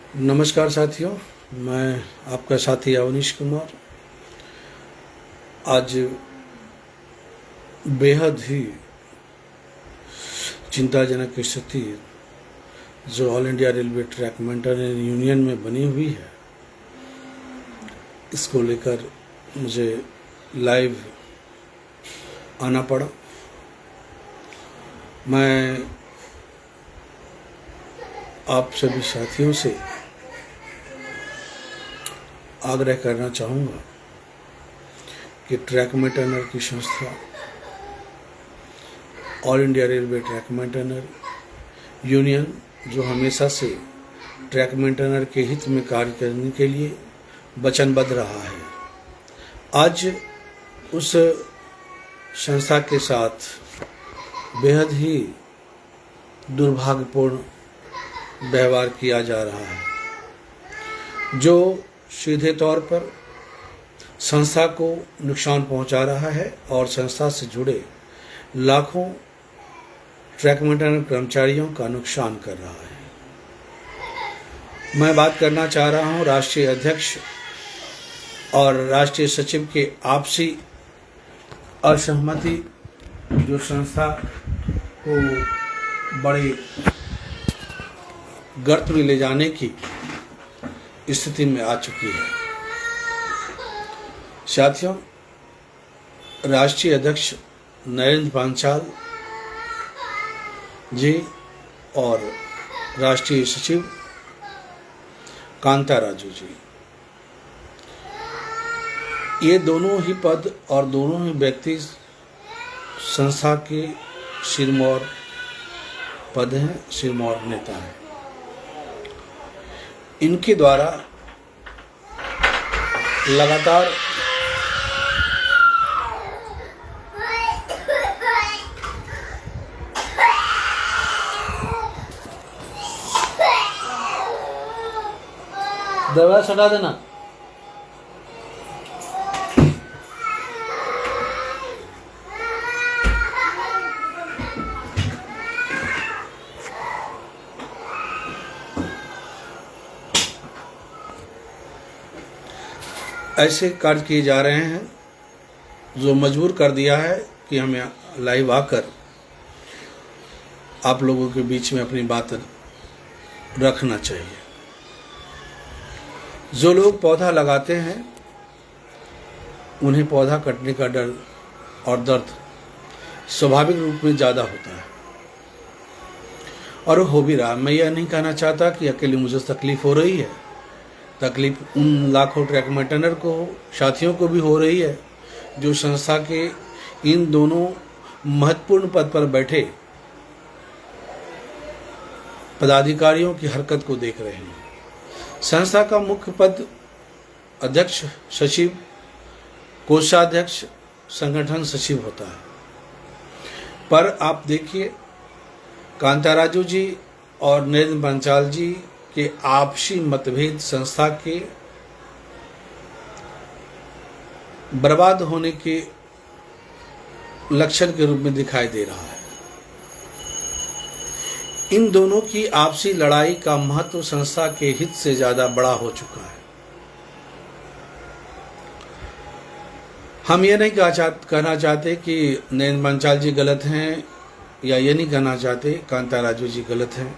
नमस्कार साथियों, मैं आपका साथी अवनीश कुमार। आज बेहद ही चिंताजनक स्थिति जो all India railway track maintenance union में बनी हुई है, इसको लेकर मुझे लाइव आना पड़ा। मैं आप सभी साथियों से आग्रह करना चाहूँगा कि ट्रैक मेंटेनर की संस्था all India railway track maintainer union, जो हमेशा से ट्रैक मेंटेनर के हित में कार्य करने के लिए वचनबद्ध रहा है, आज उस संस्था के साथ बेहद ही दुर्भाग्यपूर्ण व्यवहार किया जा रहा है, जो सीधे तौर पर संस्था को नुकसान पहुंचा रहा है और संस्था से जुड़े लाखों ट्रैक मेंटेनर कर्मचारियों का नुकसान कर रहा है। मैं बात करना चाह रहा हूं राष्ट्रीय अध्यक्ष और राष्ट्रीय सचिव के आपसी असहमति, जो संस्था को बड़े गर्त में ले जाने की स्थिति में आ चुकी है। साथियों, राष्ट्रीय अध्यक्ष नरेंद्र पांचाल जी और राष्ट्रीय सचिव कांता राजू जी, ये दोनों ही पद और दोनों ही व्यक्ति संस्था के सिरमौर पद हैं, सिरमौर नेता हैं। इनके द्वारा लगातार दवा सटा देना। ऐसे कार्य किए जा रहे हैं जो मजबूर कर दिया है कि हमें लाइव आकर आप लोगों के बीच में अपनी बात रखना चाहिए। जो लोग पौधा लगाते हैं उन्हें पौधा कटने का डर और दर्द स्वाभाविक रूप में ज़्यादा होता है और हो भी रहा। मैं यह नहीं कहना चाहता कि अकेले मुझे तकलीफ हो रही है, तकलीफ उन लाखों ट्रैक मेंटेनर को, साथियों को भी हो रही है जो संस्था के इन दोनों महत्वपूर्ण पद पर बैठे पदाधिकारियों की हरकत को देख रहे हैं। संस्था का मुख्य पद अध्यक्ष, सचिव, कोषाध्यक्ष, संगठन सचिव होता है, पर आप देखिए कांता राजू जी और नरेंद्र पांचाल जी के आपसी मतभेद संस्था के बर्बाद होने के लक्षण के रूप में दिखाई दे रहा है। इन दोनों की आपसी लड़ाई का महत्व संस्था के हित से ज्यादा बड़ा हो चुका है। हम ये नहीं कहना चाहते कि नरेंद्र पांचाल जी गलत हैं, या ये नहीं कहना चाहते कांता राजू जी गलत हैं।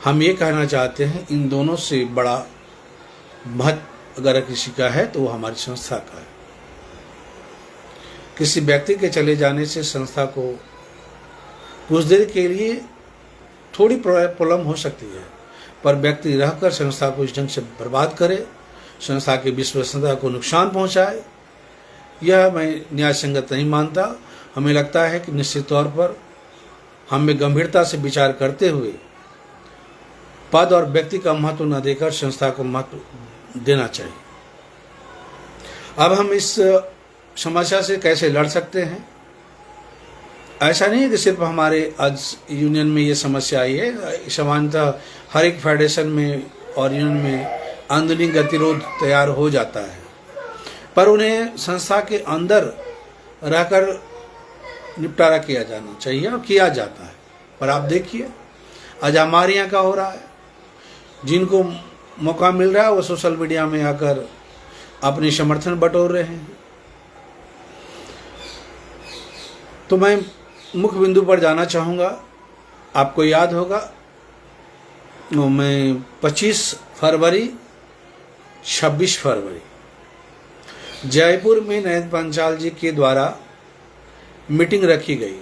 हम ये कहना चाहते हैं इन दोनों से बड़ा महत्व अगर किसी का है तो वो हमारी संस्था का है। किसी व्यक्ति के चले जाने से संस्था को कुछ देर के लिए थोड़ी प्रॉब्लम हो सकती है, पर व्यक्ति रहकर संस्था को इस ढंग से बर्बाद करे, संस्था की विश्वसनीयता को नुकसान पहुंचाए, यह मैं न्याय संगत नहीं मानता। हमें लगता है कि निश्चित तौर पर हमें गंभीरता से विचार करते हुए पद और व्यक्ति का महत्व न देकर संस्था को महत्व देना चाहिए। अब हम इस समस्या से कैसे लड़ सकते हैं? ऐसा नहीं है कि सिर्फ हमारे आज यूनियन में ये समस्या आई है, सामान्यतः हर एक फेडरेशन में और यूनियन में आंदोलन गतिरोध तैयार हो जाता है, पर उन्हें संस्था के अंदर रहकर निपटारा किया जाना चाहिए और किया जाता है। पर आप देखिए आज हमारे यहाँ का हो रहा है, जिनको मौका मिल रहा है वो सोशल मीडिया में आकर अपनी समर्थन बटोर रहे हैं। तो मैं मुख्य बिंदु पर जाना चाहूँगा। आपको याद होगा मैं 25 फरवरी 26 फरवरी जयपुर में नयन पंचाल जी के द्वारा मीटिंग रखी गई,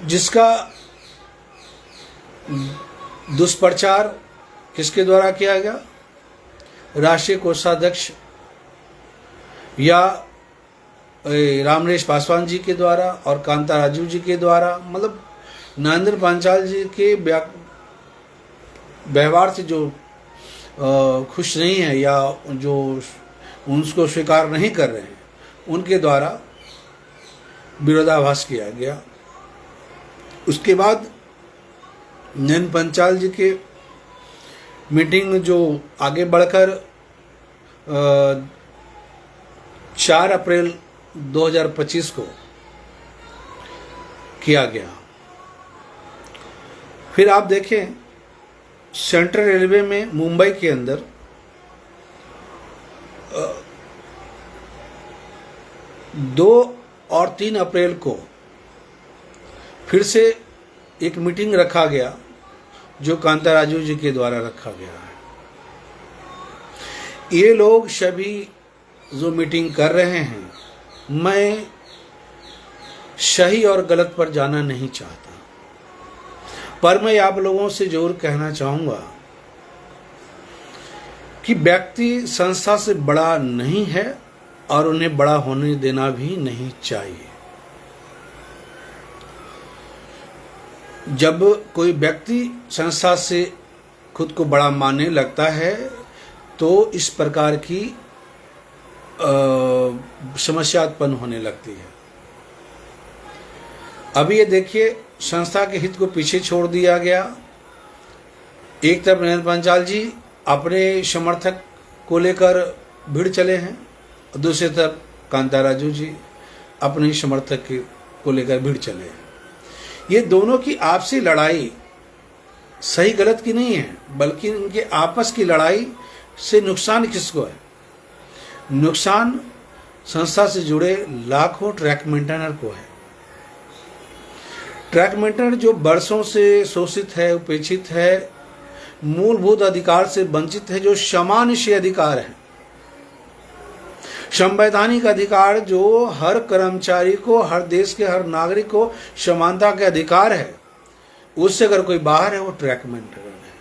जिसका दुष्प्रचार किसके द्वारा किया गया? राष्ट्रीय कोषाध्यक्ष या रामनिवास पासवान जी के द्वारा और कांता राजू जी के द्वारा। मतलब नरेंद्र पांचाल जी के व्यवहार से जो खुश नहीं है या जो उनको स्वीकार नहीं कर रहे हैं, उनके द्वारा विरोधाभास किया गया। उसके बाद नयन पंचाल जी के मीटिंग जो आगे बढ़कर 4 अप्रैल 2025 को किया गया। फिर आप देखें सेंट्रल रेलवे में मुंबई के अंदर 2 और 3 अप्रैल को फिर से एक मीटिंग रखा गया, जो कांता राजू जी के द्वारा रखा गया है। ये लोग सभी जो मीटिंग कर रहे हैं, मैं सही और गलत पर जाना नहीं चाहता, पर मैं आप लोगों से जरूर कहना चाहूँगा कि व्यक्ति संस्था से बड़ा नहीं है और उन्हें बड़ा होने देना भी नहीं चाहिए। जब कोई व्यक्ति संस्था से खुद को बड़ा मानने लगता है तो इस प्रकार की समस्या उत्पन्न होने लगती है। अभी ये देखिए, संस्था के हित को पीछे छोड़ दिया गया। एक तरफ नयन पंचाल जी अपने समर्थक को लेकर भीड़ चले हैं और दूसरी तरफ कांता राजू जी अपने समर्थक को लेकर भीड़ चले हैं। ये दोनों की आपसी लड़ाई सही गलत की नहीं है, बल्कि इनके आपस की लड़ाई से नुकसान किसको है? नुकसान संस्था से जुड़े लाखों ट्रैक मेंटेनर को है। ट्रैक मेंटेनर जो वर्षों से शोषित है, उपेक्षित है, मूलभूत अधिकार से वंचित है, जो सामान्य अधिकार है, संवैधानिक अधिकार जो हर कर्मचारी को, हर देश के हर नागरिक को समानता के अधिकार है, उससे अगर कोई बाहर है वो ट्रैक मेंटेनर है,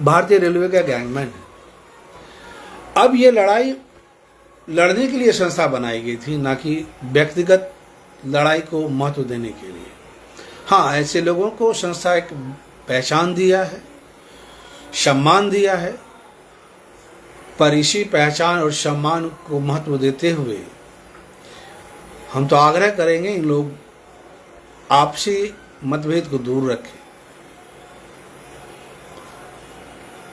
भारतीय रेलवे का गैंगमैन है। अब ये लड़ाई लड़ने के लिए संस्था बनाई गई थी, ना कि व्यक्तिगत लड़ाई को महत्व देने के लिए। हाँ, ऐसे लोगों को संस्था एक पहचान दिया है, सम्मान दिया है, पर इसी पहचान और सम्मान को महत्व देते हुए हम तो आग्रह करेंगे इन लोग आपसी मतभेद को दूर रखें।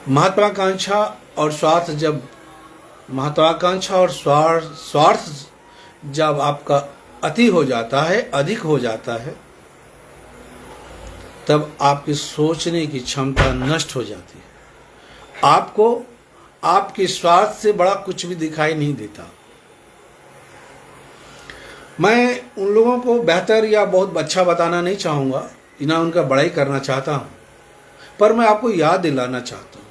महत्वाकांक्षा और स्वार्थ जब आपका अति हो जाता है, अधिक हो जाता है, तब आपकी सोचने की क्षमता नष्ट हो जाती है। आपको आपके स्वार्थ से बड़ा कुछ भी दिखाई नहीं देता। मैं उन लोगों को बेहतर या बहुत अच्छा बताना नहीं चाहूँगा, ना उनका बड़ाई करना चाहता हूँ, पर मैं आपको याद दिलाना चाहता हूँ।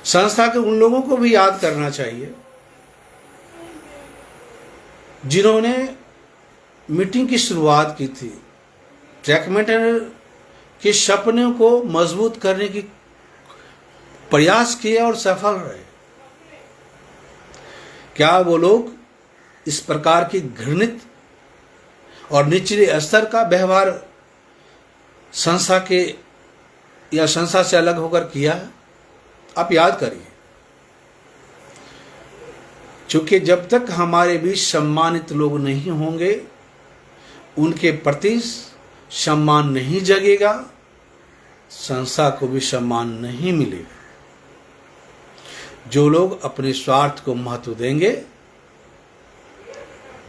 संस्था के उन लोगों को भी याद करना चाहिए जिन्होंने मीटिंग की शुरुआत की थी, ट्रैक मेंटेनर के सपने को मजबूत करने की प्रयास किए और सफल रहे। क्या वो लोग इस प्रकार की घृणित और निचले स्तर का व्यवहार संस्था के या संस्था से अलग होकर किया है? आप याद करिए, क्योंकि जब तक हमारे बीच सम्मानित लोग नहीं होंगे, उनके प्रति सम्मान नहीं जगेगा, संस्था को भी सम्मान नहीं मिलेगा। जो लोग अपने स्वार्थ को महत्व देंगे,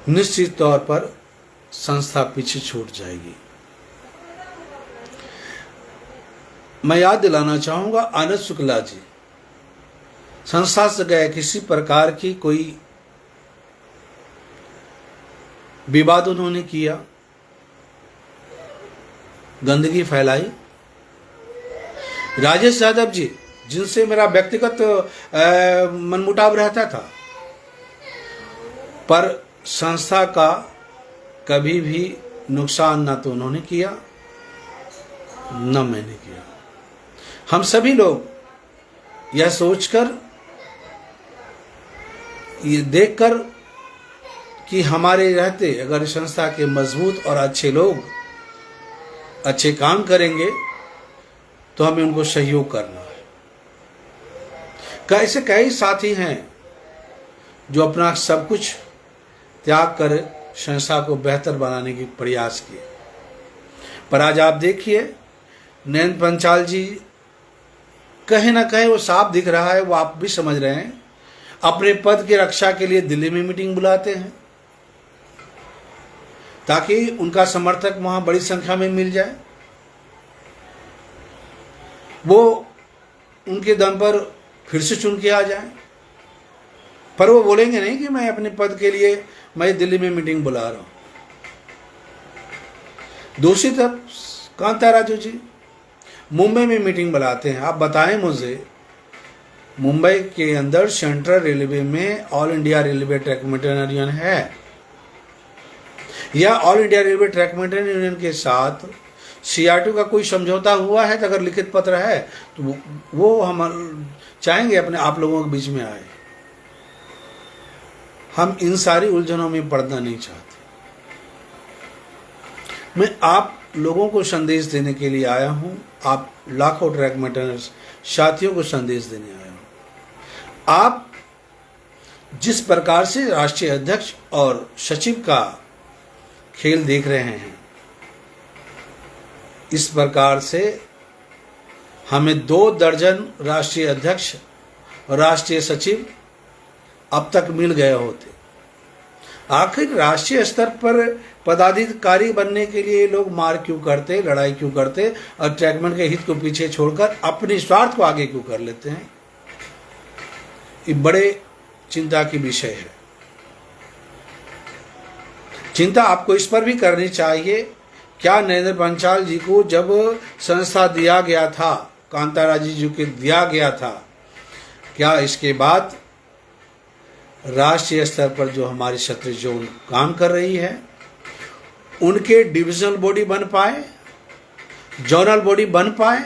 निश्चित तौर पर संस्था पीछे छूट जाएगी। मैं याद दिलाना चाहूँगा, आनंद शुक्ला जी संस्था से गए, किसी प्रकार की कोई विवाद उन्होंने किया, गंदगी फैलाई। राजेश यादव जी, जिनसे मेरा व्यक्तिगत मनमुटाव रहता था, पर संस्था का कभी भी नुकसान ना तो उन्होंने किया न मैंने किया। हम सभी लोग यह सोचकर, ये देखकर कि हमारे रहते अगर संस्था के मजबूत और अच्छे लोग अच्छे काम करेंगे तो हमें उनको सहयोग करना है। ऐसे कई साथी हैं जो अपना सब कुछ त्याग कर संस्था को बेहतर बनाने की प्रयास किए, पर आज आप देखिए नरेंद्र पंचाल जी, कहीं ना कहीं वो साफ दिख रहा है, वो आप भी समझ रहे हैं, अपने पद की रक्षा के लिए दिल्ली में मीटिंग बुलाते हैं ताकि उनका समर्थक वहां बड़ी संख्या में मिल जाए। वो उनके दम पर फिर से चुन के आ जाए, पर वो बोलेंगे नहीं कि मैं अपने पद के लिए मैं दिल्ली में मीटिंग बुला रहा हूं। दूसरी तरफ कांता राजू जी मुंबई में मीटिंग बुलाते हैं। आप बताएं मुझे, मुंबई के अंदर सेंट्रल रेलवे में all India railway track maintainer union है, या all India railway track maintainer union के साथ सीआरटीयू का कोई समझौता हुआ है? तो अगर लिखित पत्र है तो वो हम चाहेंगे अपने आप लोगों के बीच में आए। हम इन सारी उलझनों में पड़ना नहीं चाहते। मैं आप लोगों को संदेश देने के लिए आया हूं, आप लाखों ट्रैक मेंटेनर्स साथियों को संदेश देने आया हूं। आप जिस प्रकार से राष्ट्रीय अध्यक्ष और सचिव का खेल देख रहे हैं, इस प्रकार से हमें 2 दर्जन राष्ट्रीय अध्यक्ष और राष्ट्रीय सचिव अब तक मिल गए होते। आखिर राष्ट्रीय स्तर पर पदाधिकारी बनने के लिए लोग मार क्यों करते, लड़ाई क्यों करते, और ट्रैकमैन के हित को पीछे छोड़कर अपने स्वार्थ को आगे क्यों कर लेते हैं? ये बड़े चिंता की विषय है। चिंता आपको इस पर भी करनी चाहिए, क्या नरेंद्र पंचाल जी को जब संस्था दिया गया था, कांता राजू जी को दिया गया था, क्या इसके बाद राष्ट्रीय स्तर पर जो हमारी क्षत्रिय जोन काम कर रही है उनके डिविजनल बॉडी बन पाए, जोनल बॉडी बन पाए?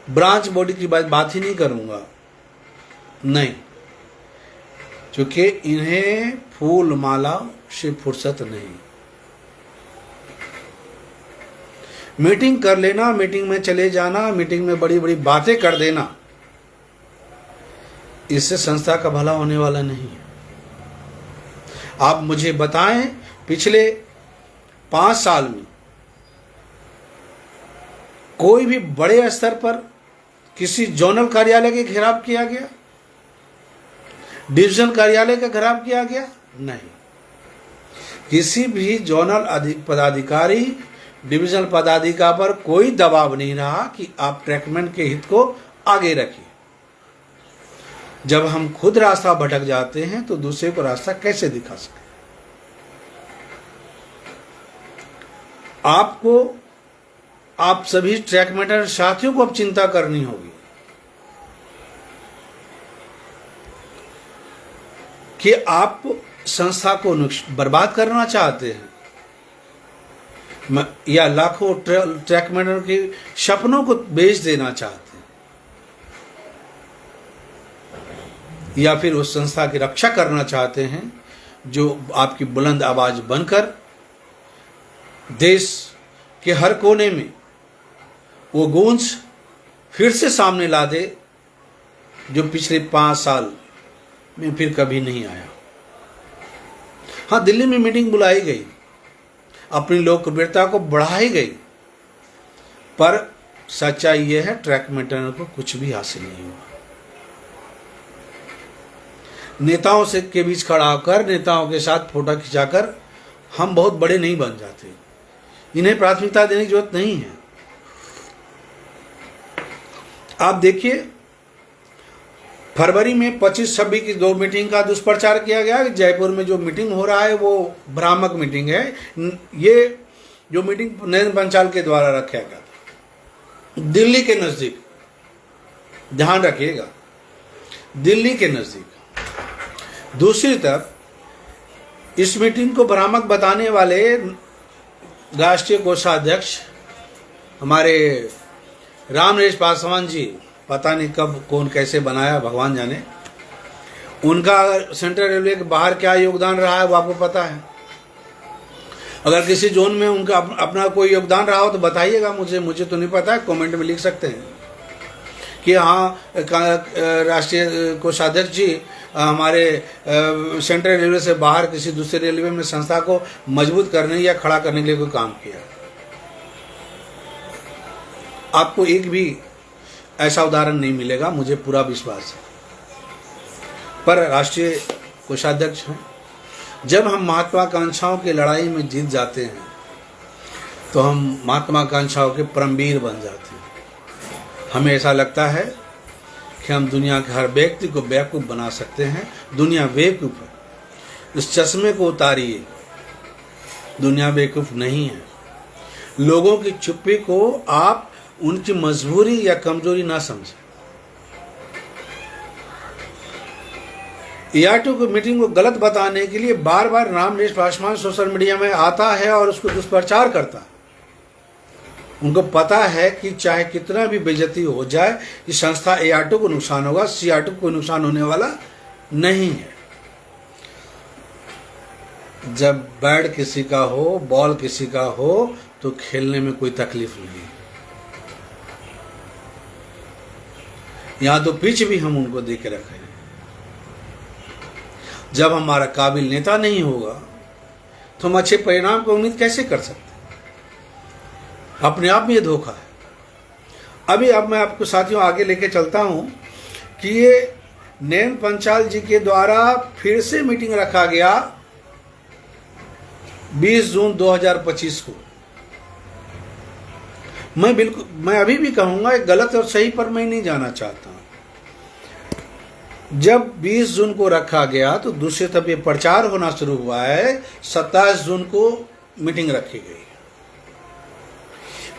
ब्रांच बॉडी की बात ही नहीं करूंगा, नहीं, क्योंकि इन्हें फूल माला से फुर्सत नहीं। मीटिंग कर लेना, मीटिंग में चले जाना, मीटिंग में बड़ी बड़ी बातें कर देना, इससे संस्था का भला होने वाला नहीं है। आप मुझे बताएं, पिछले 5 साल में कोई भी बड़े स्तर पर किसी जोनल कार्यालय के घेराव किया गया, डिवीजन कार्यालय का घेराव किया गया? नहीं। किसी भी जोनल पदाधिकारी, डिवीजनल पदाधिकारी पर कोई दबाव नहीं रहा कि आप ट्रैकमैन के हित को आगे रखिए। जब हम खुद रास्ता भटक जाते हैं तो दूसरे को रास्ता कैसे दिखा सके? आपको, आप सभी ट्रैक मेंटेनर साथियों को अब चिंता करनी होगी कि आप संस्था को बर्बाद करना चाहते हैं या लाखों ट्रैक मेंटेनर के सपनों को बेच देना चाहते हैं, या फिर उस संस्था की रक्षा करना चाहते हैं जो आपकी बुलंद आवाज बनकर देश के हर कोने में वो गूंज फिर से सामने ला दे जो पिछले 5 साल में फिर कभी नहीं आया। हाँ, दिल्ली में मीटिंग बुलाई गई, अपनी लोकप्रियता को बढ़ाई गई, पर सच्चाई यह है ट्रैक मेंटेनर को कुछ भी हासिल नहीं हुआ। नेताओं से के बीच खड़ा होकर, नेताओं के साथ फोटो खिंचाकर हम बहुत बड़े नहीं बन जाते। इन्हें प्राथमिकता देने की जरूरत नहीं है। आप देखिए, फरवरी में 25-26 की 2 मीटिंग का दुष्प्रचार किया गया। जयपुर में जो मीटिंग हो रहा है वो भ्रामक मीटिंग है। ये जो मीटिंग नरेंद्र पंचाल के द्वारा रखा गया था दिल्ली के नज़दीक, ध्यान रखिएगा, दिल्ली के नज़दीक। दूसरी तरफ इस मीटिंग को भ्रामक बताने वाले राष्ट्रीय कोषाध्यक्ष हमारे रामनरेश पासवान जी, पता नहीं कब कौन कैसे बनाया भगवान जाने, उनका सेंट्रल रेलवे के बाहर क्या योगदान रहा है वो आपको पता है। अगर किसी जोन में उनका अपना कोई योगदान रहा हो तो बताइएगा मुझे तो नहीं पता है, कमेंट में लिख सकते हैं कि हाँ राष्ट्रीय कोषाध्यक्ष जी हमारे सेंट्रल रेलवे से बाहर किसी दूसरे रेलवे में संस्था को मजबूत करने या खड़ा करने के लिए कोई काम किया। आपको एक भी ऐसा उदाहरण नहीं मिलेगा, मुझे पूरा विश्वास है। पर राष्ट्रीय कोषाध्यक्ष हैं। जब हम महत्वाकांक्षाओं की लड़ाई में जीत जाते हैं तो हम महत्वाकांक्षाओं के परमवीर बन जाते हैं। हमें ऐसा लगता है कि हम दुनिया के हर व्यक्ति को बेवकूफ़ बना सकते हैं। दुनिया बेवकूफ़ है, इस चश्मे को उतारिए। दुनिया बेवकूफ़ नहीं है। लोगों की चुप्पी को आप उनकी मजबूरी या कमजोरी ना समझें। AR2 की मीटिंग को गलत बताने के लिए बार बार रामनरेश पासवान सोशल मीडिया में आता है और उसको दुष्प्रचार करता है। उनको पता है कि चाहे कितना भी बेइज्जती हो जाए, इस संस्था AR2 को नुकसान होगा, CR2 को नुकसान होने वाला नहीं है। जब बैट किसी का हो, बॉल किसी का हो, तो खेलने में कोई तकलीफ नहीं। यहाँ तो पिच भी हम उनको दे के रखे हैं। जब हमारा काबिल नेता नहीं होगा तो हम अच्छे परिणाम की उम्मीद कैसे कर सकते हैं? अपने आप में ये धोखा है। अब मैं आपको साथियों आगे लेके चलता हूं कि ये नरेंद्र पंचाल जी के द्वारा फिर से मीटिंग रखा गया 20 जून 2025 को। मैं अभी भी कहूंगा गलत और सही पर मैं नहीं जाना चाहता। जब 20 जून को रखा गया तो दूसरी तरफ ये प्रचार होना शुरू हुआ है 27 जून को मीटिंग रखी गई।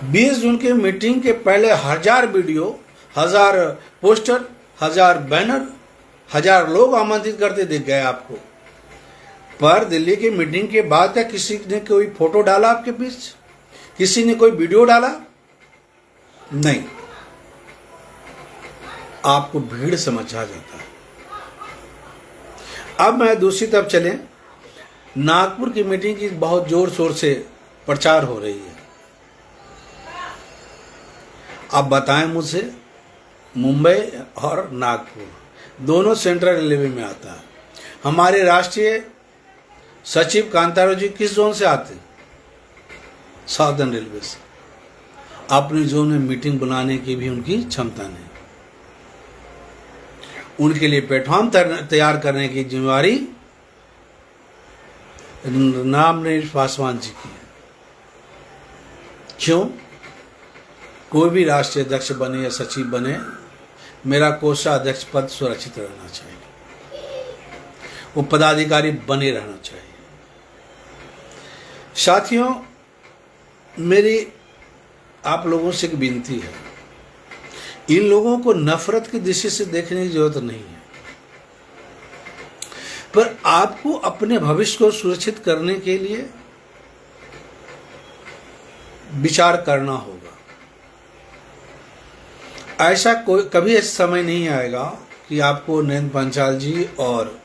20 जून की मीटिंग के पहले 1000 वीडियो, 1000 पोस्टर, 1000 बैनर, 1000 लोग आमंत्रित करते दिख गए आपको। पर दिल्ली की मीटिंग के बाद क्या किसी ने कोई फोटो डाला आपके बीच? किसी ने कोई वीडियो डाला? नहीं। आपको भीड़ समझ आ जाता है। अब मैं दूसरी तरफ चले, नागपुर की मीटिंग की बहुत जोर शोर से प्रचार हो रही है। आप बताएं मुझसे, मुंबई और नागपुर दोनों सेंट्रल रेलवे में आता है। हमारे राष्ट्रीय सचिव कांताराव जी किस जोन से आते हैं? साउदर्न रेलवे से। अपने जोन में मीटिंग बुलाने की भी उनकी क्षमता नहीं। उनके लिए प्लेटफॉर्म तैयार करने की जिम्मेवारी रामनरेश पासवान जी की है। क्यों? कोई भी राष्ट्रीय अध्यक्ष बने या सचिव बने, मेरा कोषाध्यक्ष पद सुरक्षित रहना चाहिए, वो पदाधिकारी बने रहना चाहिए। साथियों, मेरी आप लोगों से एक विनती है, इन लोगों को नफरत की दृष्टि से देखने की जरूरत नहीं है, पर आपको अपने भविष्य को सुरक्षित करने के लिए विचार करना होगा। ऐसा कोई कभी ऐसा समय नहीं आएगा कि आपको नरेंद्र पंचाल जी और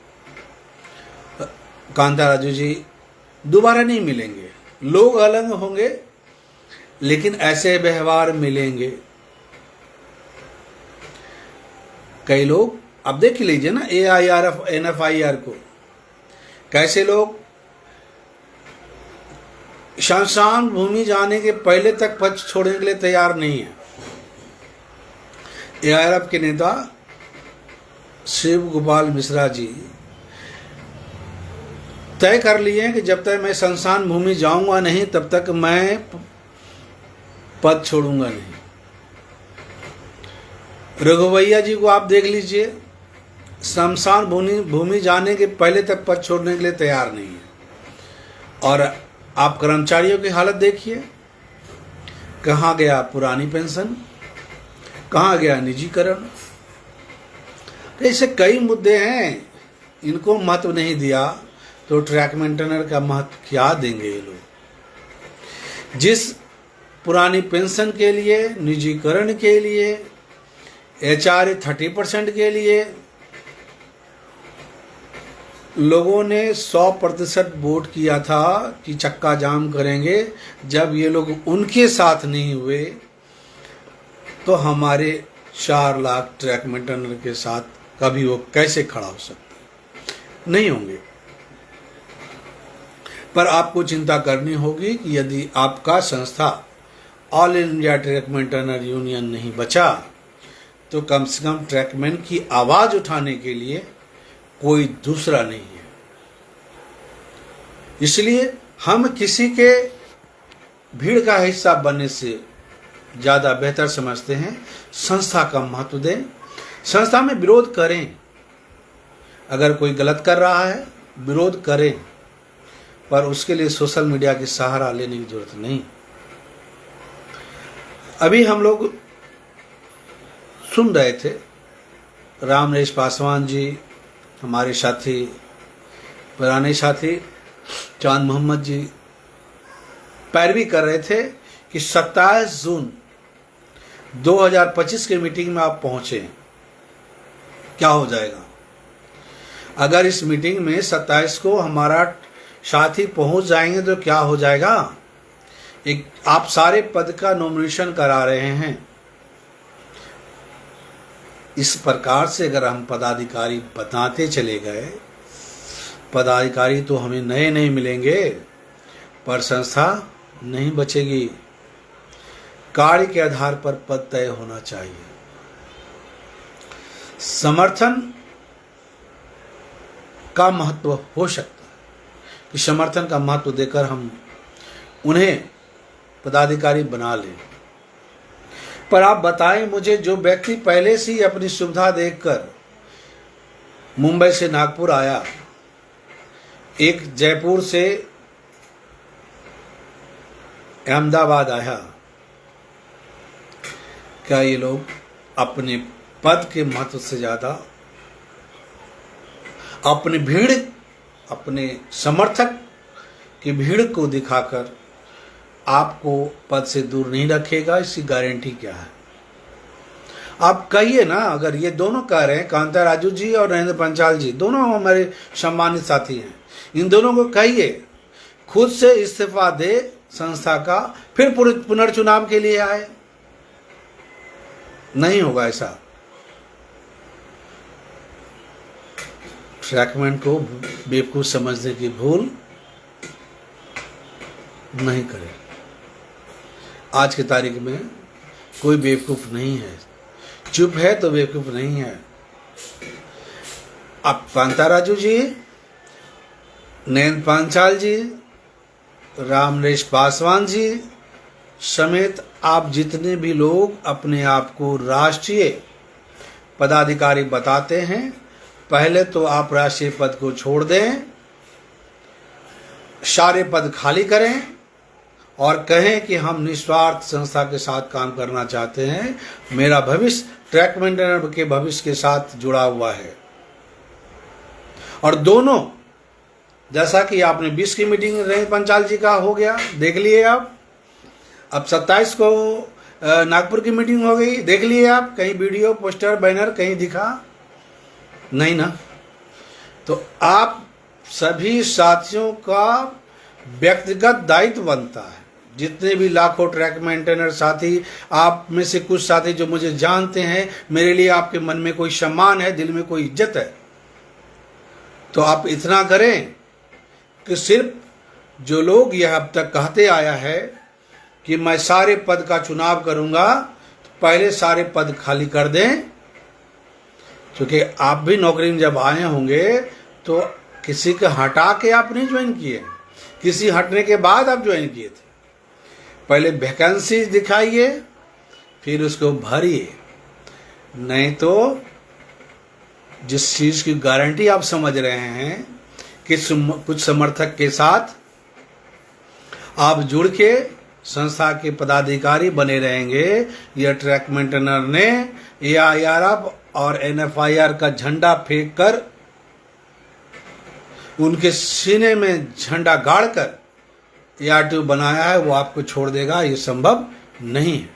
कांताराजू जी दोबारा नहीं मिलेंगे। लोग अलग होंगे लेकिन ऐसे व्यवहार मिलेंगे। कई लोग, अब देख लीजिए ना AIRF NFIR को, कैसे लोग शमशान भूमि जाने के पहले तक पद छोड़ने के लिए तैयार नहीं है। AIRF के नेता शिव गोपाल मिश्रा जी तय कर लिए हैं कि जब तक मैं शमशान भूमि जाऊंगा नहीं तब तक मैं पद छोड़ूंगा नहीं। रघुवैया जी को आप देख लीजिए, शमशान भूमि जाने के पहले तक पद छोड़ने के लिए तैयार नहीं है। और आप कर्मचारियों की हालत देखिए, कहाँ गया पुरानी पेंशन, कहाँ गया निजीकरण। ऐसे कई मुद्दे हैं, इनको महत्व नहीं दिया तो ट्रैक मेंटेनर का महत्व क्या देंगे ये लोग। जिस पुरानी पेंशन के लिए, निजीकरण के लिए, HRA 30% के लिए लोगों ने 100% वोट किया था कि चक्का जाम करेंगे, जब ये लोग उनके साथ नहीं हुए तो हमारे 4 लाख ट्रैक मेंटेनर के साथ कभी वो कैसे खड़ा हो सकते, नहीं होंगे। पर आपको चिंता करनी होगी कि यदि आपका संस्था all India track maintainer union नहीं बचा तो कम से कम ट्रैकमैन की आवाज उठाने के लिए कोई दूसरा नहीं है। इसलिए हम किसी के भीड़ का हिस्सा बनने से ज़्यादा बेहतर समझते हैं संस्था का महत्व दें, संस्था में विरोध करें। अगर कोई गलत कर रहा है विरोध करें, पर उसके लिए सोशल मीडिया की सहारा लेने की जरूरत नहीं। अभी हम लोग सुन रहे थे रामनरेश पासवान जी, हमारे साथी, पुराने साथी चांद मोहम्मद जी पैरवी कर रहे थे कि 27 जून 2025 के मीटिंग में आप पहुंचे, क्या हो जाएगा। अगर इस मीटिंग में 27 को हमारा साथी पहुंच जाएंगे तो क्या हो जाएगा। एक आप सारे पद का नॉमिनेशन करा रहे हैं। इस प्रकार से अगर हम पदाधिकारी बताते चले गए, पदाधिकारी तो हमें नए नए मिलेंगे पर संस्था नहीं बचेगी। कार्य के आधार पर पद तय होना चाहिए। समर्थन का महत्व हो सकता है कि समर्थन का महत्व देकर हम उन्हें पदाधिकारी बना लें, पर आप बताएं मुझे, जो व्यक्ति पहले से ही अपनी सुविधा देखकर मुंबई से नागपुर आया, एक जयपुर से अहमदाबाद आया, क्या ये लोग अपने पद के महत्व से ज्यादा अपनी भीड़, अपने समर्थक की भीड़ को दिखाकर आपको पद से दूर नहीं रखेगा? इसकी गारंटी क्या है? आप कहिए ना। अगर ये दोनों कह रहे हैं, कांता राजू जी और नरेंद्र पंचाल जी, दोनों हमारे सम्मानित साथी हैं, इन दोनों को कहिए खुद से इस्तीफा दे संस्था का, फिर पुनर्चुनाव के लिए आए। नहीं होगा ऐसा। ट्रैकमैन को बेवकूफ समझने की भूल नहीं करें। आज की तारीख में कोई बेवकूफ नहीं है, चुप है तो बेवकूफ नहीं है। अब कांता राजू जी, नरेंद्र पांचाल जी, रामनरेश पासवान जी समेत आप जितने भी लोग अपने आप को राष्ट्रीय पदाधिकारी बताते हैं, पहले तो आप राष्ट्रीय पद को छोड़ दें, सारे पद खाली करें और कहें कि हम निस्वार्थ संस्था के साथ काम करना चाहते हैं। मेरा भविष्य ट्रैक मेंटेनर के भविष्य के साथ जुड़ा हुआ है। और दोनों, जैसा कि आपने 20 की मीटिंग नरेंद्र पंचाल जी का हो गया, देख लिए आप। अब 27 को नागपुर की मीटिंग हो गई, देख लिए आप। कहीं वीडियो, पोस्टर, बैनर कहीं दिखा नहीं ना। तो आप सभी साथियों का व्यक्तिगत दायित्व बनता है। जितने भी लाखों ट्रैक मेंटेनर साथी, आप में से कुछ साथी जो मुझे जानते हैं, मेरे लिए आपके मन में कोई सम्मान है, दिल में कोई इज्जत है, तो आप इतना करें कि सिर्फ जो लोग यह अब तक कहते आया है कि मैं सारे पद का चुनाव करूंगा, तो पहले सारे पद खाली कर दें। क्योंकि आप भी नौकरी में जब आए होंगे तो किसी को हटा के आप नहीं ज्वाइन किए, किसी हटने के बाद आप ज्वाइन किए थे। पहले वैकेंसी दिखाइए, फिर उसको भरिए, नहीं तो जिस चीज की गारंटी आप समझ रहे हैं कि कुछ समर्थक के साथ आप जुड़ के संस्था के पदाधिकारी बने रहेंगे, यह ट्रैक मेंटेनर ने AIRF और NFIR का झंडा फेंक कर उनके सीने में झंडा गाड़कर ARTO बनाया है, वो आपको छोड़ देगा, ये संभव नहीं है।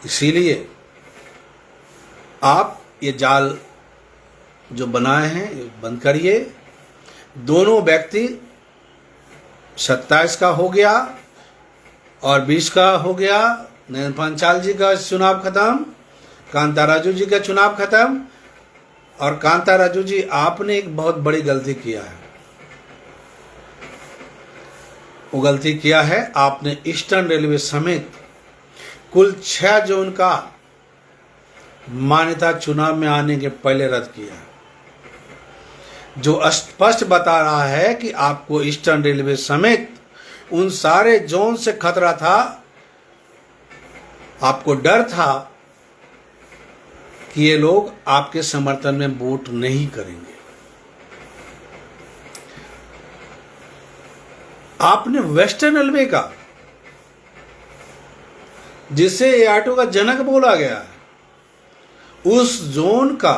इसीलिए आप ये जाल जो बनाए हैं ये बंद करिए। दोनों व्यक्ति 27 का हो गया और 20 का हो गया। नयन पांचाल जी का चुनाव खत्म, कांता राजू जी का चुनाव खत्म। और कांता राजू जी, आपने एक बहुत बड़ी गलती किया है। वो गलती किया है, आपने ईस्टर्न रेलवे समेत कुल 6 जोन का मान्यता चुनाव में आने के पहले रद्द किया, जो स्पष्ट बता रहा है कि आपको ईस्टर्न रेलवे समेत उन सारे जोन से खतरा था। आपको डर था कि ये लोग आपके समर्थन में वोट नहीं करेंगे। आपने वेस्टर्न रेलवे का, जिसे ARTO का जनक बोला गया है, उस जोन का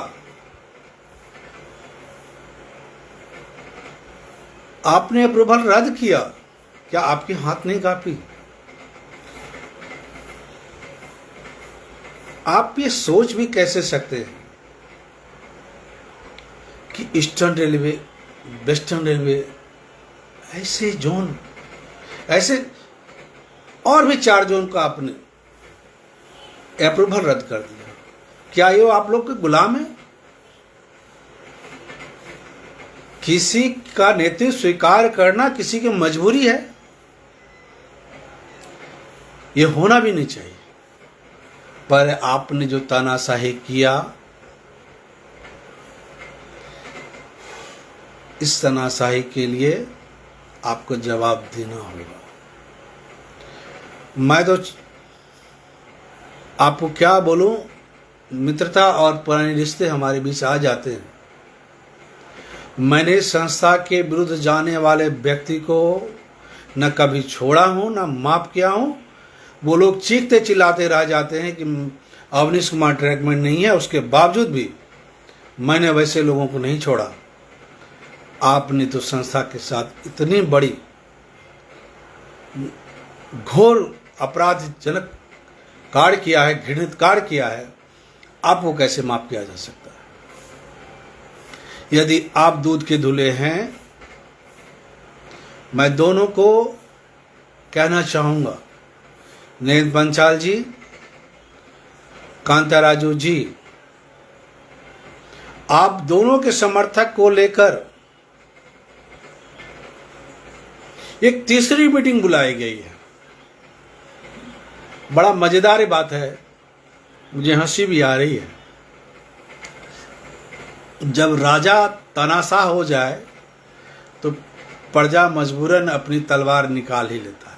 आपने अप्रूवल रद्द किया। क्या आपके हाथ नहीं कांपी? आप ये सोच भी कैसे सकते हैं कि ईस्टर्न रेलवे, वेस्टर्न रेलवे, ऐसे जोन, ऐसे और भी 4 जोन का आपने अप्रूवल रद्द कर दिया। क्या ये आप लोग के गुलाम है? किसी का नेतृत्व स्वीकार करना किसी की मजबूरी है, ये होना भी नहीं चाहिए। पर आपने जो तानाशाही किया, इस तानाशाही के लिए आपको जवाब देना होगा। मैं तो आपको क्या बोलूं, मित्रता और पुराने रिश्ते हमारे बीच आ जाते हैं। मैंने संस्था के विरुद्ध जाने वाले व्यक्ति को न कभी छोड़ा हूं, न माफ किया हूं। वो लोग चीखते चिल्लाते रह जाते हैं कि अवनीश कुमार ट्रैकमेंट नहीं है, उसके बावजूद भी मैंने वैसे लोगों को नहीं छोड़ा। आपने तो संस्था के साथ इतनी बड़ी घोर अपराधजनक कार्य किया है, घृणित कार्य किया है, आपको कैसे माफ किया जा सकता है? यदि आप दूध के धुले हैं, मैं दोनों को कहना चाहूंगा, नयन पांचाल जी, कांता राजू जी, आप दोनों के समर्थक को लेकर एक तीसरी मीटिंग बुलाई गई है। बड़ा मजेदार बात है, मुझे हंसी भी आ रही है। जब राजा तानाशाह हो जाए तो प्रजा मजबूरन अपनी तलवार निकाल ही लेता है।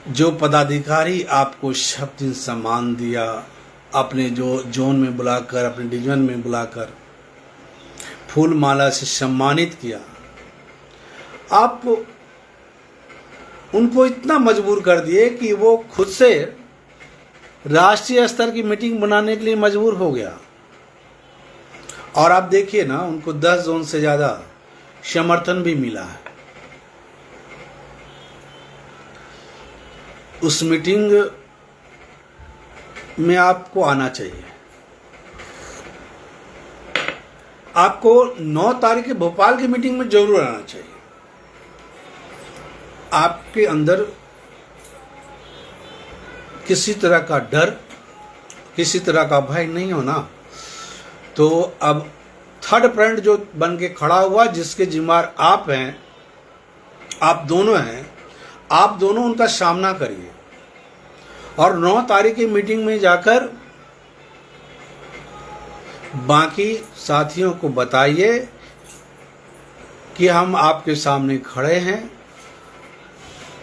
जो पदाधिकारी आपको शब्द सम्मान दिया, अपने जो जोन में बुलाकर, अपने डिवीजन में बुलाकर फूल माला से सम्मानित किया, आप उनको इतना मजबूर कर दिए कि वो खुद से राष्ट्रीय स्तर की मीटिंग बनाने के लिए मजबूर हो गया। और आप देखिए ना, उनको 10 जोन से ज्यादा समर्थन भी मिला है। उस मीटिंग में आपको आना चाहिए। आपको 9 तारीख के भोपाल की मीटिंग में जरूर आना चाहिए। आपके अंदर किसी तरह का डर, किसी तरह का भय नहीं होना, तो अब थर्ड फ्रंट जो बन के खड़ा हुआ, जिसके जिम्मेदार आप हैं, आप दोनों हैं, आप दोनों उनका सामना करिए और 9 तारीख की मीटिंग में जाकर बाकी साथियों को बताइए कि हम आपके सामने खड़े हैं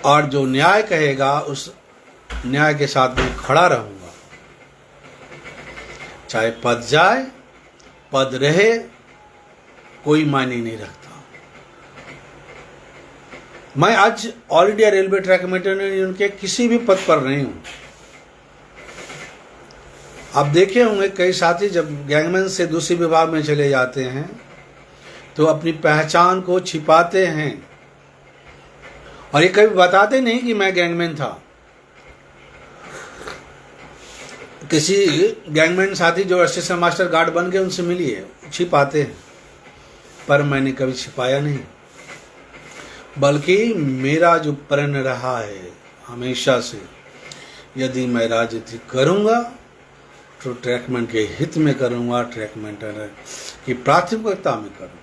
और जो न्याय कहेगा उस न्याय के साथ मैं खड़ा रहूंगा। चाहे पद जाए पद रहे, कोई मायने नहीं रखता। मैं आज all India railway track maintenance union के किसी भी पद पर नहीं हूं। आप देखे होंगे कई साथी जब गैंगमैन से दूसरे विभाग में चले जाते हैं तो अपनी पहचान को छिपाते हैं और ये कभी बताते नहीं कि मैं गैंगमैन था। किसी गैंगमैन साथी जो असिस्टेंट मास्टर गार्ड बन गए उनसे मिलिए, छिपाते हैं, पर मैंने कभी छिपाया नहीं। बल्कि मेरा जो प्रण रहा है हमेशा से, यदि मैं राजनीति करूंगा तो ट्रैकमैन के हित में करूंगा, ट्रैकमैन की प्राथमिकता में करूंगा,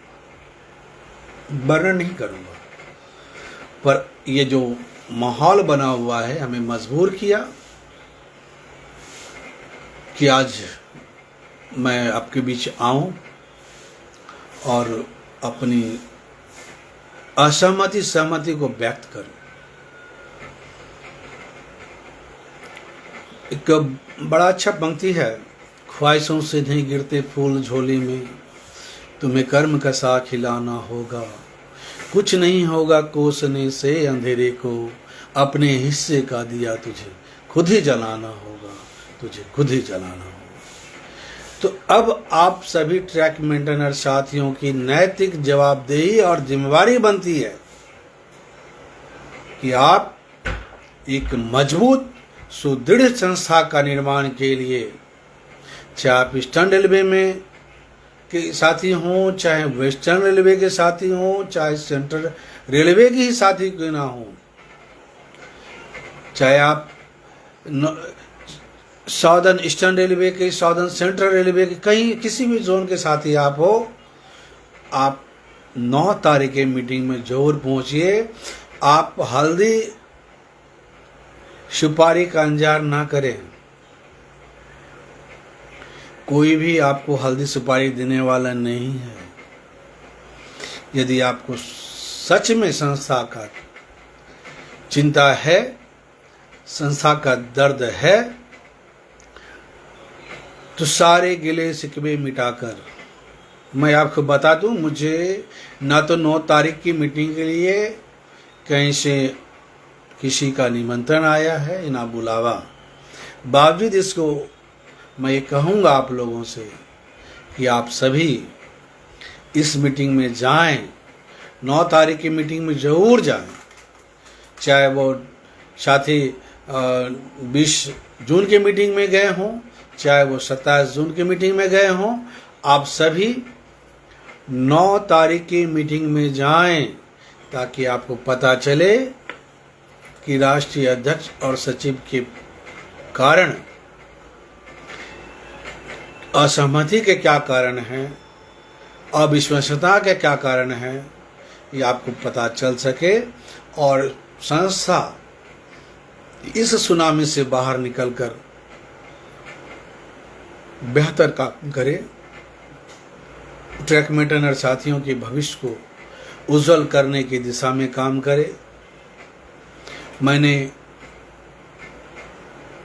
वर्णन नहीं करूंगा। पर ये जो माहौल बना हुआ है हमें मजबूर किया कि आज मैं आपके बीच आऊं और अपनी सहमति को व्यक्त करूं। एक बड़ा अच्छा पंक्ति है, ख्वाहिशों से नहीं गिरते फूल झोली में, तुम्हें कर्म का साग खिलाना होगा, कुछ नहीं होगा कोसने से अंधेरे को, अपने हिस्से का दिया तुझे खुद ही जलाना होगा, तुझे खुद ही जलाना होगा। तो अब आप सभी ट्रैक मेंटेनर साथियों की नैतिक जवाबदेही और जिम्मेवारी बनती है कि आप एक मजबूत सुदृढ़ संस्था का निर्माण के लिए, चाहे आप ईस्टर्न रेलवे में के साथी हों, चाहे वेस्टर्न रेलवे के साथी हों, चाहे सेंट्रल रेलवे के ही साथी क्यों ना हों, चाहे आप साउदर्न ईस्टर्न रेलवे के, साउदर्न सेंट्रल रेलवे के, कहीं किसी भी जोन के साथी आप हो, आप 9 तारीख के मीटिंग में जरूर पहुंचिए। आप हल्दी सुपारी का इंतजार ना करें, कोई भी आपको हल्दी सुपारी देने वाला नहीं है। यदि आपको सच में संस्था का चिंता है, संस्था का दर्द है, तो सारे गिले शिकवे मिटाकर, मैं आपको बता दूं, मुझे ना तो 9 तारीख की मीटिंग के लिए कहीं से किसी का निमंत्रण आया है ना बुलावा। बावजूद इसको मैं ये कहूँगा आप लोगों से कि आप सभी इस मीटिंग में जाएं, 9 तारीख की मीटिंग में जरूर जाएं। चाहे वो साथी 20 जून की मीटिंग में गए हों, चाहे वो 27 जून की मीटिंग में गए हों, आप सभी 9 तारीख की मीटिंग में जाएं ताकि आपको पता चले कि राष्ट्रीय अध्यक्ष और सचिव के कारण, असहमति के क्या कारण हैं, अविश्वसनीयता के क्या कारण हैं, ये आपको पता चल सके और संस्था इस सुनामी से बाहर निकलकर बेहतर काम करे, ट्रैक मेंटेनर साथियों के भविष्य को उज्जवल करने की दिशा में काम करे। मैंने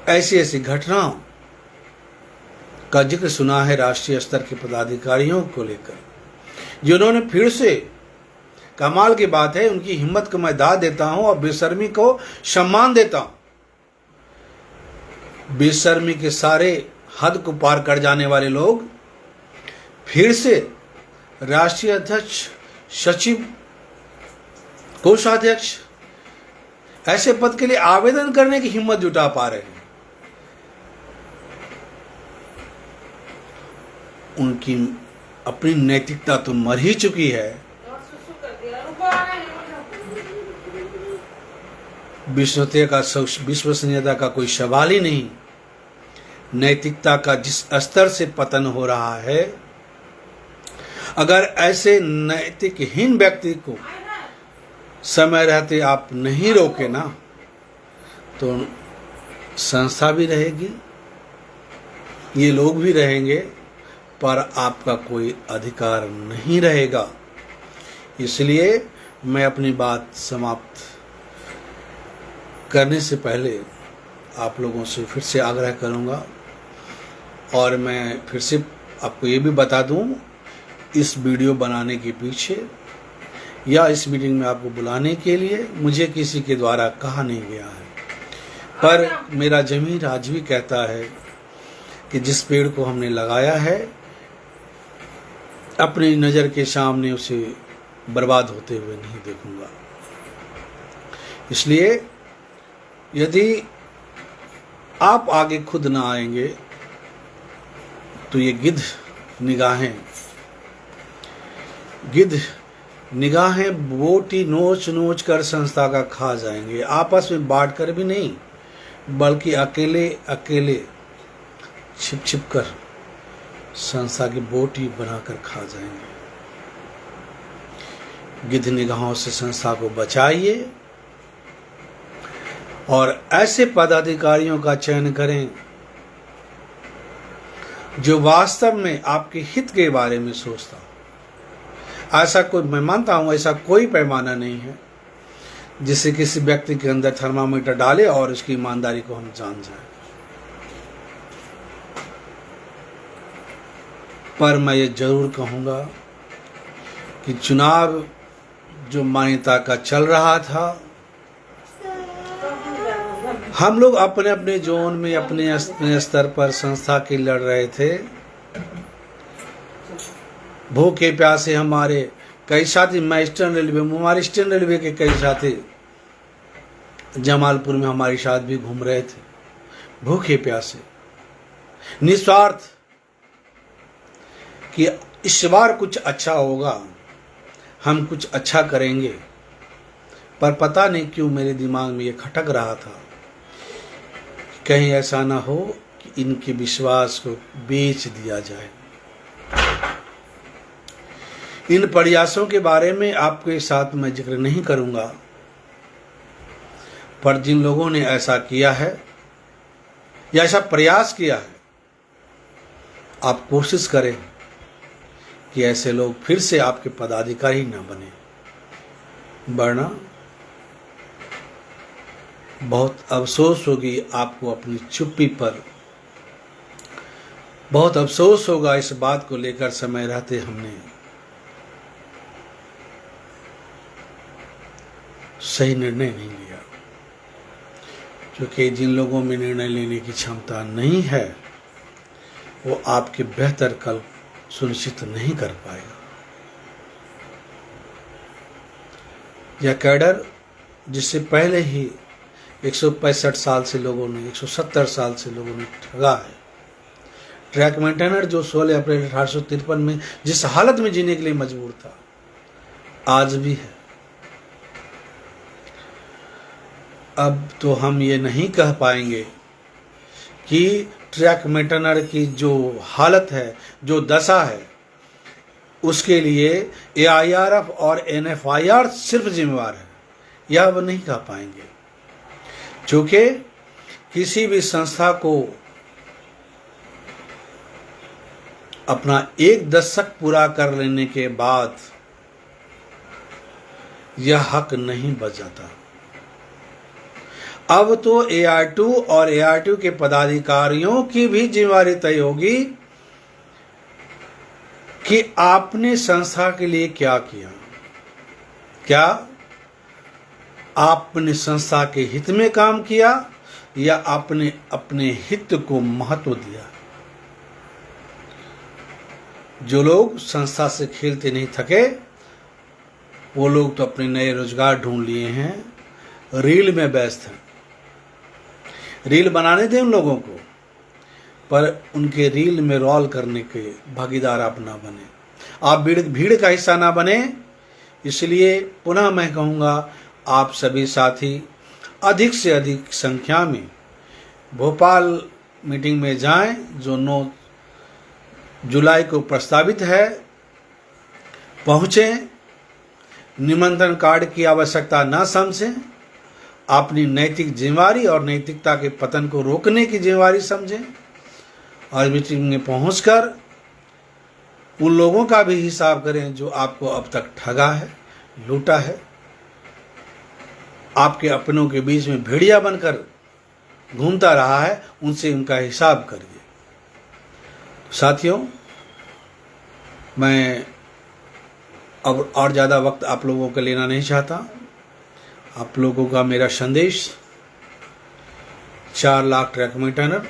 ऐसी ऐसी घटनाओं का जिक्र सुना है राष्ट्रीय स्तर के पदाधिकारियों को लेकर, जिन्होंने फिर से, कमाल की बात है, उनकी हिम्मत को मैं दाद देता हूं और बेशर्मी को सम्मान देता हूं। बेशर्मी के सारे हद को पार कर जाने वाले लोग फिर से राष्ट्रीय अध्यक्ष, सचिव, कोषाध्यक्ष ऐसे पद के लिए आवेदन करने की हिम्मत जुटा पा रहे हैं। उनकी अपनी नैतिकता तो मर ही चुकी है। विश्वसनीयता का कोई सवाल ही नहीं। नैतिकता का जिस स्तर से पतन हो रहा है, अगर ऐसे नैतिकहीन व्यक्ति को समय रहते आप नहीं रोके ना, तो संस्था भी रहेगी, ये लोग भी रहेंगे, पर आपका कोई अधिकार नहीं रहेगा। इसलिए मैं अपनी बात समाप्त करने से पहले आप लोगों से फिर से आग्रह करूंगा, और मैं फिर से आपको ये भी बता दूं, इस वीडियो बनाने के पीछे या इस मीटिंग में आपको बुलाने के लिए मुझे किसी के द्वारा कहा नहीं गया है, पर मेरा ज़मीर आज भी कहता है कि जिस पेड़ को हमने लगाया है अपनी नज़र के सामने उसे बर्बाद होते हुए नहीं देखूंगा। इसलिए यदि आप आगे खुद ना आएंगे तो ये गिद्ध निगाहें बोटी नोच नोच कर संस्था का खा जाएंगे, आपस में बांट कर भी नहीं बल्कि अकेले अकेले छिप छिप कर संस्था की बोटी बनाकर खा जाएंगे। गिद्ध निगाहों से संस्था को बचाइए और ऐसे पदाधिकारियों का चयन करें जो वास्तव में आपके हित के बारे में सोचता हो। ऐसा कोई, मैं मानता हूं ऐसा कोई पैमाना नहीं है जिसे किसी व्यक्ति के अंदर थर्मामीटर डाले और उसकी ईमानदारी को हम जान जाएं। पर मैं ये जरूर कहूंगा कि चुनाव जो मान्यता का चल रहा था, हम लोग अपने अपने जोन में अपने स्तर पर संस्था के लड़ रहे थे। भूखे प्यासे हमारे कई साथी, मैं ईस्टर्न रेलवे में, हमारे ईस्टर्न रेलवे के कई साथी जमालपुर में हमारे साथ भी घूम रहे थे, भूखे प्यासे, निस्वार्थ कि इस बार कुछ अच्छा होगा, हम कुछ अच्छा करेंगे। पर पता नहीं क्यों मेरे दिमाग में ये खटक रहा था, कहीं ऐसा ना हो कि इनके विश्वास को बेच दिया जाए। इन प्रयासों के बारे में आपके साथ मैं जिक्र नहीं करूंगा, पर जिन लोगों ने ऐसा किया है या ऐसा प्रयास किया है, आप कोशिश करें कि ऐसे लोग फिर से आपके पदाधिकारी ना बने, वरना बहुत अफसोस होगी आपको अपनी चुप्पी पर, बहुत अफसोस होगा इस बात को लेकर समय रहते हमने सही निर्णय नहीं लिया। क्योंकि जिन लोगों में निर्णय लेने की क्षमता नहीं है वो आपके बेहतर कल सुनिश्चित नहीं कर पाएगा। यह कैडर जिससे पहले ही 165 साल से लोगों ने, 170 साल से लोगों ने ठगा है, ट्रैक मेंटेनर जो 16 अप्रैल 1853 में जिस हालत में जीने के लिए मजबूर था, आज भी है। अब तो हम ये नहीं कह पाएंगे कि ट्रैक मेंटेनर की जो हालत है, जो दशा है, उसके लिए AIRF और NFIR सिर्फ जिम्मेवार है, यह अब नहीं कह पाएंगे। क्योंकि किसी भी संस्था को अपना 1 दशक पूरा कर लेने के बाद यह हक नहीं बच जाता। अब तो AR2 और AR2 के पदाधिकारियों की भी जिम्मेदारी तय होगी कि आपने संस्था के लिए क्या किया, क्या आपने संस्था के हित में काम किया या आपने अपने हित को महत्व दिया। जो लोग संस्था से खेलते नहीं थके वो लोग तो अपने नए रोजगार ढूंढ लिए हैं, रील में व्यस्त हैं। रील बनाने दें उन लोगों को, पर उनके रील में रोल करने के भागीदार आप ना बने, आप भीड़ का हिस्सा ना बने। इसलिए पुनः मैं कहूँगा, आप सभी साथी अधिक से अधिक संख्या में भोपाल मीटिंग में जाएं, जो 9 जुलाई को प्रस्तावित है, पहुँचें, निमंत्रण कार्ड की आवश्यकता ना समझें, अपनी नैतिक जिम्मेवारी और नैतिकता के पतन को रोकने की जिम्मेवारी समझें और मीटिंग में पहुंचकर उन लोगों का भी हिसाब करें जो आपको अब तक ठगा है, लूटा है, आपके अपनों के बीच में भेड़िया बनकर घूमता रहा है, उनसे उनका हिसाब करिए। साथियों, मैं अब और ज़्यादा वक्त आप लोगों का लेना नहीं चाहता। आप लोगों का मेरा संदेश 4 lakh track maintainer,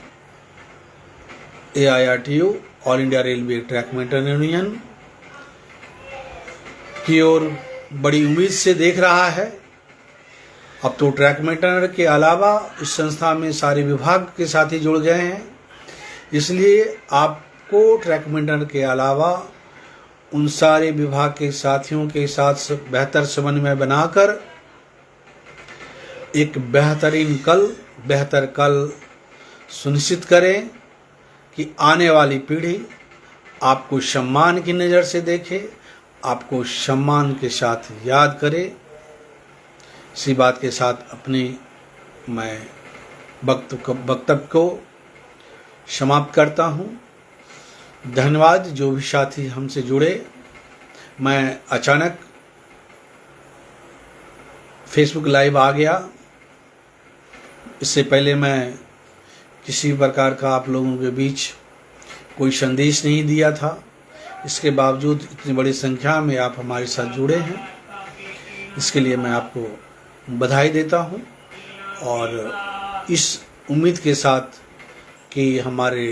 AIRTU all India railway track maintainer union की ओर बड़ी उम्मीद से देख रहा है। अब तो ट्रैक मेंटेनर के अलावा इस संस्था में सारे विभाग के साथी जुड़ गए हैं, इसलिए आपको ट्रैक मेंटेनर के अलावा उन सारे विभाग के साथियों के साथ बेहतर समन्वय बनाकर एक बेहतर कल सुनिश्चित करें कि आने वाली पीढ़ी आपको सम्मान की नज़र से देखे, आपको सम्मान के साथ याद करे। इसी बात के साथ अपनी मैं वक्तव्य को समाप्त करता हूँ। धन्यवाद। जो भी साथी हमसे जुड़े, मैं अचानक फेसबुक लाइव आ गया। इससे पहले मैं किसी प्रकार का आप लोगों के बीच कोई संदेश नहीं दिया था। इसके बावजूद इतनी बड़ी संख्या में आप हमारे साथ जुड़े हैं, इसके लिए मैं आपको बधाई देता हूं। और इस उम्मीद के साथ कि हमारे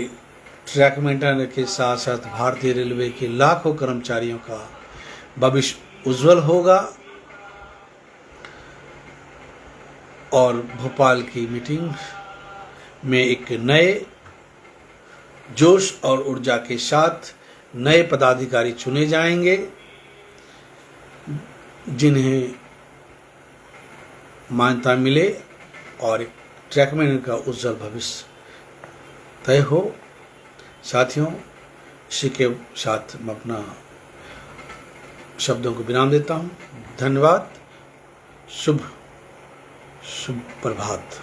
ट्रैक मेंटेनर के साथ साथ भारतीय रेलवे के लाखों कर्मचारियों का भविष्य उज्जवल होगा और भोपाल की मीटिंग में एक नए जोश और ऊर्जा के साथ नए पदाधिकारी चुने जाएंगे, जिन्हें मान्यता मिले और ट्रैक मेंटेनर का उज्जवल भविष्य तय हो। साथियों, इसी के साथ मैं अपना शब्दों को विराम देता हूँ। धन्यवाद। शुभ प्रभात।